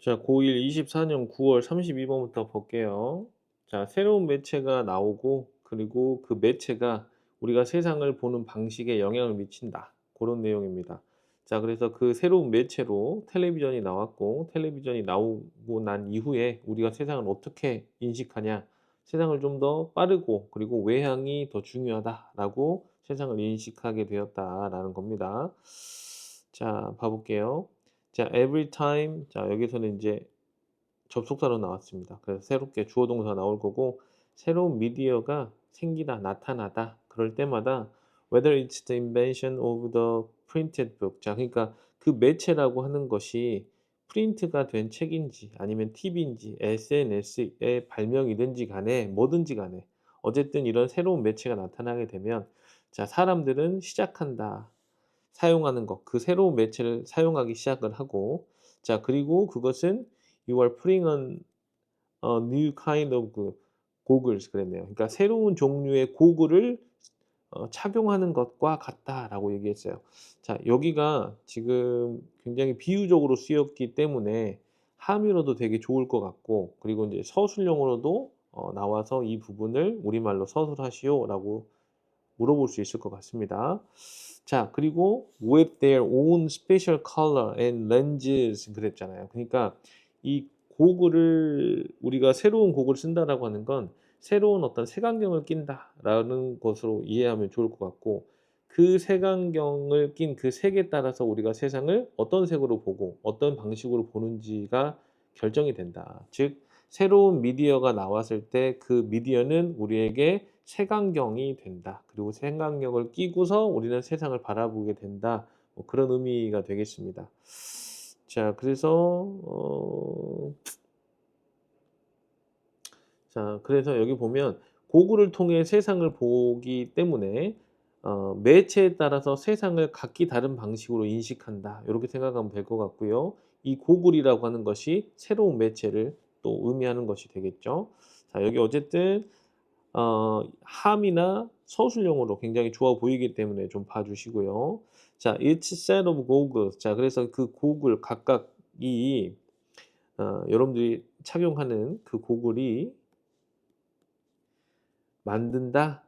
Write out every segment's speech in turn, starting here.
자, 고1 24년 9월 32번부터 볼게요. 자, 새로운 매체가 나오고 그리고 그 매체가 우리가 세상을 보는 방식에 영향을 미친다. 그런 내용입니다. 자, 그래서 그 새로운 매체로 텔레비전이 나왔고 텔레비전이 나오고 난 이후에 우리가 세상을 어떻게 인식하냐. 세상을 좀 더 빠르고 그리고 외향이 더 중요하다라고 세상을 인식하게 되었다라는 겁니다. 자, 봐 볼게요. 자, every time 자 여기서는 인제 접속사로 나왔습니다. 그래서 새롭게 주어 동사가 나올 거고 새로운 미디어가 생기다, 나타나다 그럴 때마다 whether it's the invention of the printed book 자 그러니까 그 매체라고 하는 것이 프린트가 된 책인지 아니면 TV인지 SNS의 발명이든지 간에 뭐든지 간에 어쨌든 이런 새로운 매체가 나타나게 되면 자 사람들은 시작한다. 사용하는 것, 그 새로운 매체를 사용하기 시작을 하고 자 그리고 그것은 "You are putting on a new kind of 그 goggles." 그랬네요. 그러니까 "새로운 종류의 고글을 착용하는 것과 같다."라고 얘기했어요. 자 여기가 지금 굉장히 비유적으로 쓰였기 때문에 함의로도 되게 좋을 것 같고 그리고 인제 서술형으로도 나와서 "이 부분을 우리말로 서술하시오."라고 물어볼 수 있을 것 같습니다. 자 그리고 with their own special color and lenses 그랬잖아요. 그러니까 이 고글을 우리가 새로운 고글을 쓴다라고 하는 건 새로운 어떤 색안경을 낀다라는 것으로 이해하면 좋을 것 같고 그 색안경을 낀 그 색에 따라서 우리가 세상을 어떤 색으로 보고 어떤 방식으로 보는지가 결정이 된다. 즉 새로운 미디어가 나왔을 때 그 미디어는 우리에게 색안경이 된다. 그리고 색안경을 끼고서 우리는 세상을 바라보게 된다. 뭐 그런 의미가 되겠습니다. 자 그래서 자 그래서 여기 보면 고글을 통해 세상을 보기 때문에 매체에 따라서 세상을 각기 다른 방식으로 인식한다. 요렇게 생각하면 될 것 같고요. 이 고글이라고 하는 것이 새로운 매체를 또 의미하는 것이 되겠죠. 자 여기 어쨌든 함이나 서술형으로 굉장히 좋아 보이기 때문에 좀 봐 주시고요. 자 each set of goggles 자 그래서 그 고글 각각이 여러분들이 착용하는 그 고글이 만든다.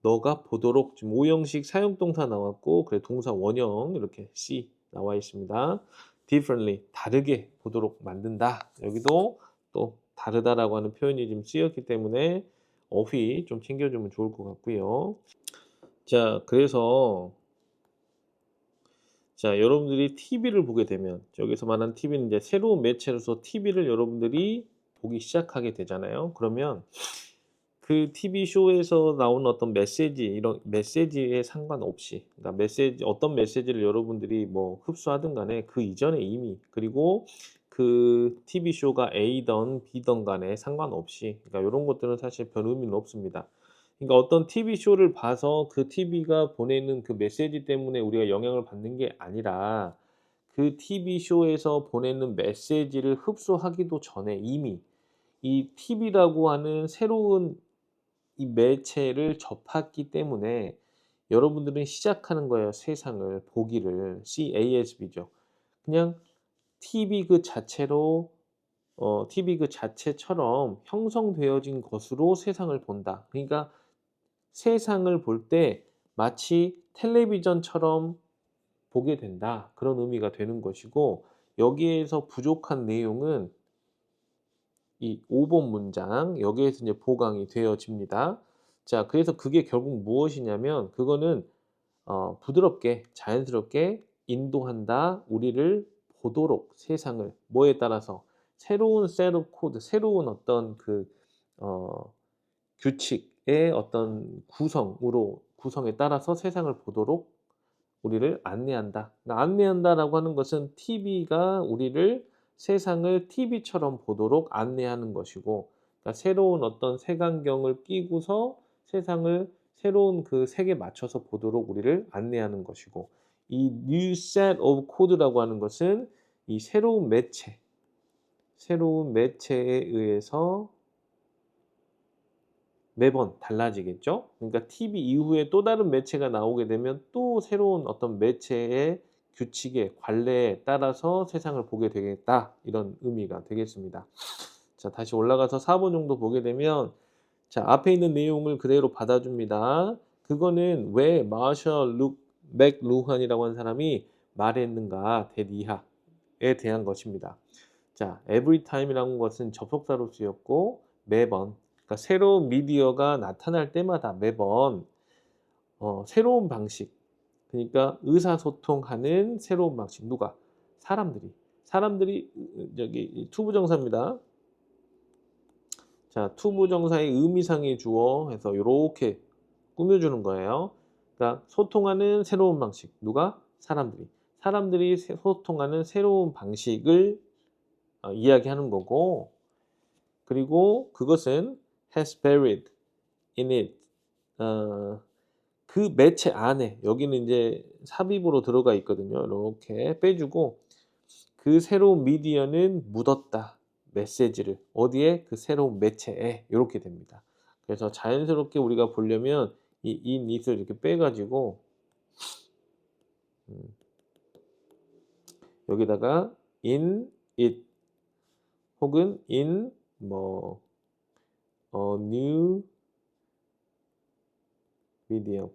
너가 보도록 지금 오형식 사용동사 나왔고 그래 동사 원형 이렇게 C 나와 있습니다. differently 다르게 보도록 만든다. 여기도 또 다르다라고 하는 표현이 지금 쓰였기 때문에 어휘 좀 챙겨 주면 좋을 것 같고요. 자 그래서 자 여러분들이 TV를 보게 되면 여기서 말하는 TV는 이제 새로운 매체로서 TV를 여러분들이 보기 시작하게 되잖아요. 그러면 그 TV 쇼에서 나오는 어떤 메시지 이런 메시지에 상관없이 그러니까 메시지 어떤 메시지를 여러분들이 뭐 흡수하든 간에 그 이전에 이미 그리고 그 TV 쇼가 A든 B든 간에 상관없이 그러니까 요런 것들은 사실 별 의미는 없습니다. 그러니까 어떤 TV 쇼를 봐서 그 TV가 보내는 그 메시지 때문에 우리가 영향을 받는 게 아니라 그 TV 쇼에서 보내는 메시지를 흡수하기도 전에 이미 이 TV라고 하는 새로운 이 매체를 접했기 때문에 여러분들은 시작하는 거예요, 세상을 보기를. CASB죠. 그냥 TV 그 자체로 TV 그 자체처럼 형성되어진 것으로 세상을 본다. 그러니까 세상을 볼 때 마치 텔레비전처럼 보게 된다. 그런 의미가 되는 것이고 여기에서 부족한 내용은 이 5번 문장 여기에서 이제 보강이 되어집니다. 자 그래서 그게 결국 무엇이냐면 그거는 부드럽게 자연스럽게 인도한다. 우리를 보도록 세상을 뭐에 따라서 새로운 셋 오브 코드 새로운 어떤 그 어 규칙의 어떤 구성으로 구성에 따라서 세상을 보도록 우리를 안내한다. 그러니까 안내한다라고 하는 것은 TV가 우리를 세상을 TV처럼 보도록 안내하는 것이고 그러니까 새로운 어떤 색안경을 끼고서 세상을 새로운 그 색에 맞춰서 보도록 우리를 안내하는 것이고 이 new set of code라고 하는 것은 이 새로운 매체에 의해서 매번 달라지겠죠. 그러니까 TV 이후에 또 다른 매체가 나오게 되면 또 새로운 어떤 매체의 규칙에 관례에 따라서 세상을 보게 되겠다. 이런 의미가 되겠습니다. 자, 다시 올라가서 4번 정도 보게 되면 자, 앞에 있는 내용을 그대로 받아줍니다. 그거는 왜 마셜 맥루한이라고 하는 사람이 말했는가 대리하에 대한 것입니다. 자, every time이라는 것은 접속사로 쓰였고 매번, 그러니까 새로운 미디어가 나타날 때마다 매번 새로운 방식, 그러니까 의사소통하는 새로운 방식. 누가? 사람들이 여기 투부정사입니다. 자, 투부정사의 의미상의 주어 해서 이렇게 꾸며주는 거예요. 그러니까 소통하는 새로운 방식. 누가? 사람들이 소통하는 새로운 방식을 이야기하는 거고, 그리고 그것은 has buried in it. 그 매체 안에, 여기는 이제 삽입으로 들어가 있거든요. 이렇게 빼주고 그 새로운 미디어는 묻었다. 메시지를 어디에? 그 새로운 매체에. 이렇게 됩니다. 그래서 자연스럽게 우리가 보려면 이 in it을 이렇게 빼가지고 여기다가 in it 혹은 in 뭐 new medium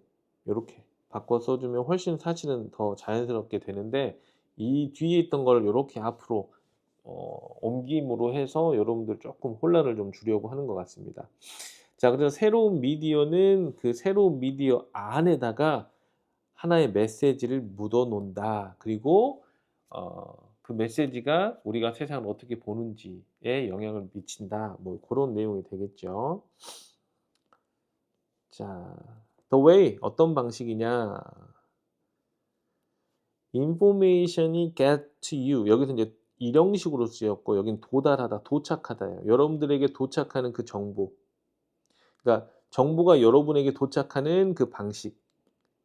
이렇게 바꿔 써주면 훨씬 사실은 더 자연스럽게 되는데, 이 뒤에 있던 걸 이렇게 앞으로 옮김으로 해서 여러분들 조금 혼란을 좀 주려고 하는 것 같습니다. 자, 그래서 새로운 미디어는 그 새로운 미디어 안에다가 하나의 메시지를 묻어 놓는다. 그리고 그 메시지가 우리가 세상을 어떻게 보는지에 영향을 미친다. 뭐 그런 내용이 되겠죠. 자, the way 어떤 방식이냐? information이 get to you. 여기서 이제 일형식으로 쓰였고 여긴 도달하다, 도착하다예요. 여러분들에게 도착하는 그 정보. 그러니까 정보가 여러분에게 도착하는 그 방식.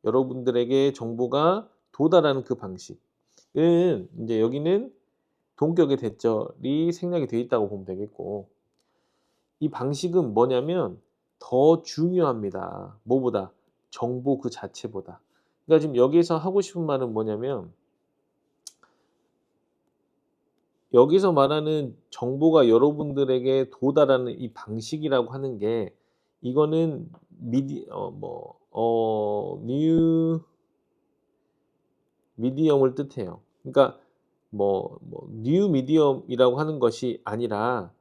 여러분들에게 정보가 도달하는 그 방식은 이제 여기는 동격의 대절이 생략이 되어 있다고 보면 되겠고, 이 방식은 뭐냐면 더 중요합니다. 뭐보다? 정보 그 자체보다. 그러니까 지금 여기서 하고 싶은 말은 뭐냐면, 여기서 말하는 정보가 여러분들에게 도달하는 이 방식이라고 하는 게, 이거는 뉴 미디엄을 뜻해요. 그러니까 뉴 미디엄이라고 하는 것이 아니라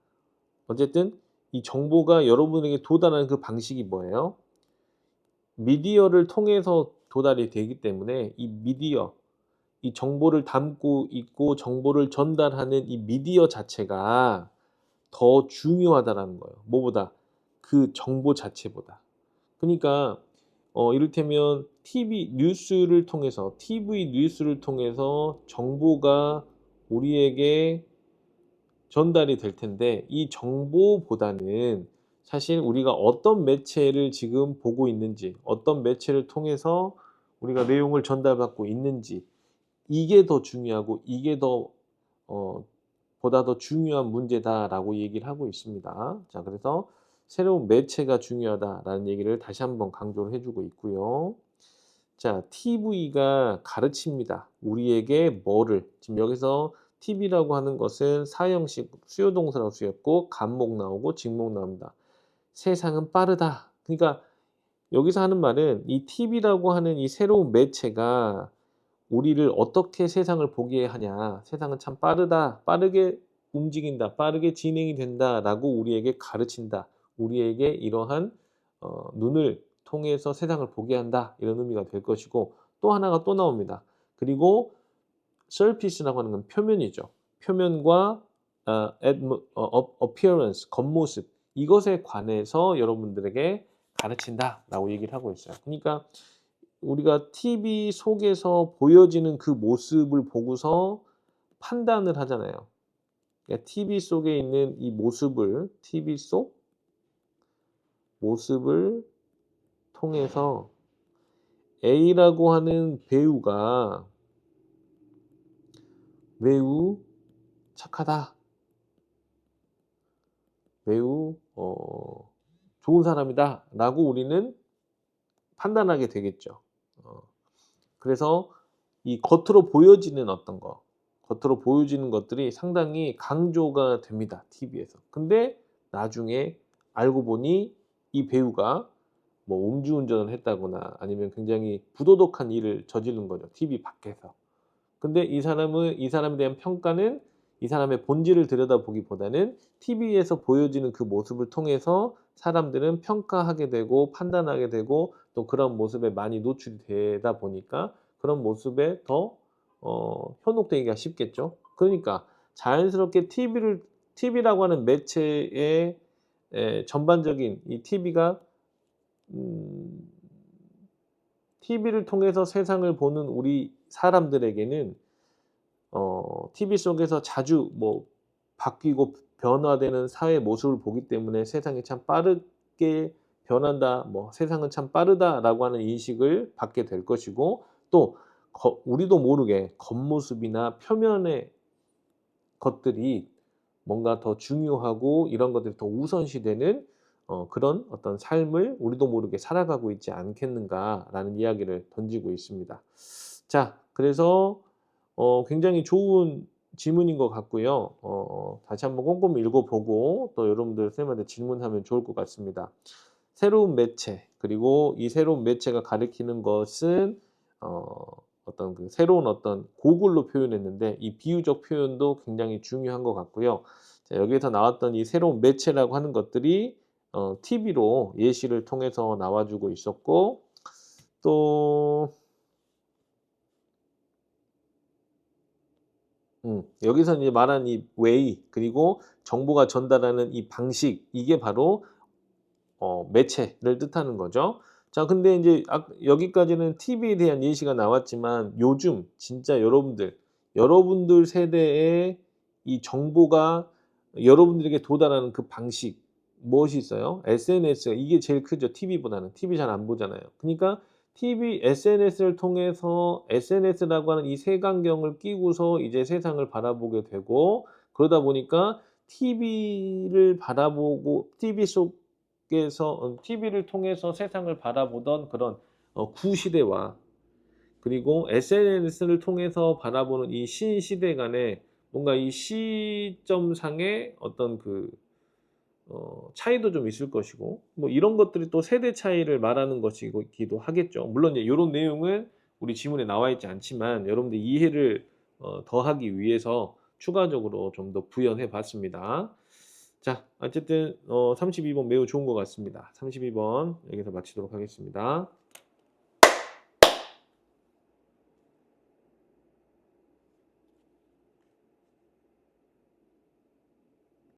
어쨌든 이 정보가 여러분에게 도달하는 그 방식이 뭐예요? 미디어를 통해서 도달이 되기 때문에 이 미디어, 이 정보를 담고 있고 정보를 전달하는 이 미디어 자체가 더 중요하다라는 거예요. 뭐보다? 그 정보 자체보다. 그러니까 이를테면 TV 뉴스를 통해서 정보가 우리에게 전달이 될 텐데, 이 정보보다는 사실 우리가 어떤 매체를 지금 보고 있는지, 어떤 매체를 통해서 우리가 내용을 전달받고 있는지, 이게 더 중요하고 이게 보다 더 중요한 문제다라고 얘기를 하고 있습니다. 자, 그래서 새로운 매체가 중요하다라는 얘기를 다시 한번 강조를 해주고 있고요. 자, TV가 가르칩니다. 우리에게 뭐를. 지금 여기서 TV라고 하는 것은 사형식 수요동사로 쓰였고 간목 나오고 직목 나옵니다. 세상은 빠르다. 그러니까 여기서 하는 말은 이 TV라고 하는 이 새로운 매체가 우리를 어떻게 세상을 보게 하냐. 세상은 참 빠르다. 빠르게 움직인다. 빠르게 진행이 된다라고 우리에게 가르친다. 우리에게 이러한 눈을 통해서 세상을 보게 한다. 이런 의미가 될 것이고, 또 하나가 또 나옵니다. 그리고 surface라고 하는 건 표면이죠. 표면과 appearance, 겉모습, 이것에 관해서 여러분들에게 가르친다라고 얘기를 하고 있어요. 그러니까 우리가 TV 속에서 보여지는 그 모습을 보고서 판단을 하잖아요. 그러니까 TV 속에 있는 이 모습을, TV 속 모습을 통해서 A라고 하는 배우가 매우 착하다, 매우 좋은 사람이다 라고 우리는 판단하게 되겠죠. 그래서 이 겉으로 보여지는 어떤 거, 겉으로 보여지는 것들이 상당히 강조가 됩니다, TV에서. 근데 나중에 알고 보니 이 배우가 뭐 음주운전을 했다거나 아니면 굉장히 부도덕한 일을 저지른 거죠, TV 밖에서. 근데 이 사람에 대한 평가는 이 사람의 본질을 들여다보기보다는 TV에서 보여지는 그 모습을 통해서 사람들은 평가하게 되고 판단하게 되고 또 그런 모습에 많이 노출이 되다 보니까 그런 모습에 더 현혹되기가 쉽겠죠. 그러니까 자연스럽게 TV라고 하는 매체의 전반적인 이 TV가 음 TV를 통해서 세상을 보는 우리 사람들에게는 TV 속에서 자주 뭐 바뀌고 변화되는 사회 모습을 보기 때문에 '세상이 참 빠르게 변한다. 뭐 세상은 참 빠르다.'라고 하는 인식을 받게 될 것이고 또 우리도 모르게 겉모습이나 표면의 것들이 뭔가 더 중요하고 이런 것들이 더 우선시되는 그런 어떤 삶을 우리도 모르게 살아가고 있지 않겠는가라는 이야기를 던지고 있습니다. 자, 그래서 굉장히 좋은 질문인 것 같고요. 다시 한번 꼼꼼히 읽어보고 또 여러분들 선생님한테 질문하면 좋을 것 같습니다. 새로운 매체 그리고 이 새로운 매체가 가리키는 것은 어떤 그 새로운 어떤 고글로 표현했는데 이 비유적 표현도 굉장히 중요한 것 같고요. 자, 여기에서 나왔던 이 새로운 매체라고 하는 것들이 TV로 예시를 통해서 나와주고 있었고 또 여기서 이제 말한 이 웨이 그리고 정보가 전달하는 이 방식 이게 바로 매체를 뜻하는 거죠. 자, 근데 인제 여기까지는 TV에 대한 예시가 나왔지만 요즘 진짜 여러분들 세대의 이 정보가 여러분들에게 도달하는 그 방식 무엇이 있어요? SNS가 이게 제일 크죠, TV보다는. TV 잘 안 보잖아요. 그니까 SNS를 통해서 SNS라고 하는 이 색안경을 끼고서 이제 세상을 바라보게 되고 그러다 보니까 TV를 바라보고 TV 속에서 TV를 통해서 세상을 바라보던 그런 구시대와 그리고 SNS를 통해서 바라보는 이 신시대 간의 뭔가 이 시점상의 어떤 그 차이도 좀 있을 것이고 뭐 이런 것들이 또 세대 차이를 말하는 것이고 기도 하겠죠. 물론 이제 요런 내용은 우리 지문에 나와 있지 않지만 여러분들 이해를 더하기 위해서 추가적으로 좀 더 부연해 봤습니다. 자, 어쨌든 32번 매우 좋은 것 같습니다. 32번 여기서 마치도록 하겠습니다.